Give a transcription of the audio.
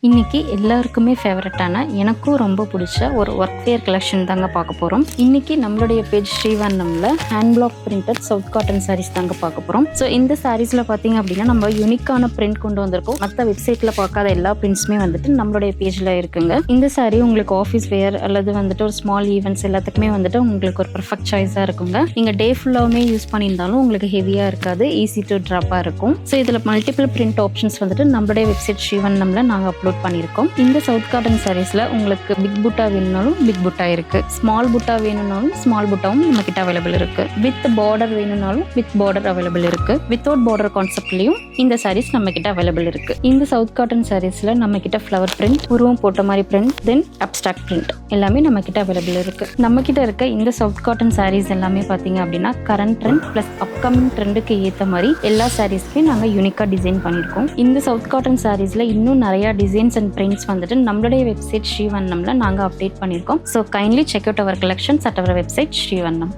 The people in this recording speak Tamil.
இன்னைக்கு எல்லாருக்குமே ஃபேவரட்டான எனக்கும் ரொம்ப பிடிச்ச ஒரு ஒர்க் வேர் கலெக்ஷன் தாங்க பார்க்க போகிறோம். இன்னைக்கு நம்மளுடைய பேஜ் ஸ்ரீவர்ணம்ல hand block printed south cotton sarees தாங்க பார்க்க போகிறோம். ஸோ இந்த சாரீஸில் பார்த்தீங்க அப்படின்னா நம்ம யூனிக்கான பிரிண்ட் கொண்டு வந்திருக்கோம். மற்ற வெப்சைட்டில் பார்க்காத எல்லா பிரிண்ட்ஸுமே வந்துட்டு நம்மளுடைய பேஜில் இருக்குங்க. இந்த சாரீ உங்களுக்கு ஆஃபீஸ் வேர் அல்லது வந்துட்டு ஒரு ஸ்மால் ஈவெண்ட்ஸ் எல்லாத்துக்குமே வந்துட்டு உங்களுக்கு ஒரு பர்ஃபெக்ட் சாய்ஸாக இருக்குங்க. நீங்கள் டே ஃபுல்லாகவுமே யூஸ் பண்ணியிருந்தாலும் உங்களுக்கு ஹெவியாக இருக்காது, ஈஸி டு ட்ராப்பாக இருக்கும். ஸோ இதில் மல்டிபிள் பிரிண்ட் ஆப்ஷன்ஸ் வந்துட்டு நம்மளுடைய வெப்சைட் ஸ்ரீவர்ணம்ல நாங்கள் அப்லோட் பண்ணியிருக்கோம். இந்த சவுத் காட்டன் சாரீஸ்ல உங்களுக்கு பிக் புட்டா வேணும்னாலும் பிக் புட்டா இருக்கு, ஸ்மால் புட்டா வேணும்னாலும் ஸ்மால் புட்டாவும் நம்ம கிட்ட அவைலபிள் இருக்கு, வித் பார்டர் வேணும்னாலும் வித் பார்டர் அவைலபிள் இருக்கு, வித்தவுட் பார்டர் கான்செப்ட்லயும் இந்த சாரீஸ் நம்ம கிட்ட அவைலபிள் இருக்கு. இந்த சவுத் காட்டன் சாரீஸ்ல நம்ம கிட்ட ஃப்ளவர் பிரிண்ட், உருவம் போட்ட மாதிரி பிரிண்ட், தென் அப்டிராக்ட் பிரிண்ட் எல்லாமே நம்ம கிட்ட அவைலபிள் இருக்கு. நம்ம கிட்ட இருக்க இந்த சவுத் காட்டன் சாரீஸ் எல்லாமே பாத்தீங்க அப்படின்னா கரண்ட் ட்ரெண்ட் பிளஸ் அப்கமிங் ட்ரெண்டுக்கு ஏற்ற மாதிரி எல்லா சாரீஸ்க்குமே நாங்க யூனிக்கா டிசைன் பண்ணிருக்கோம். இந்த சவுத் காட்டன் சாரீஸ்ல இன்னும் நிறைய டிசைன்ஸ் அண்ட் பிரிண்ட்ஸ் வந்துட்டு நம்மளுடைய வெப்சைட் ஸ்ரீவர்ணம்ல நாங்க அப்டேட் பண்ணிருக்கோம். So kindly check out our collections at our website ஸ்ரீவர்ணம்.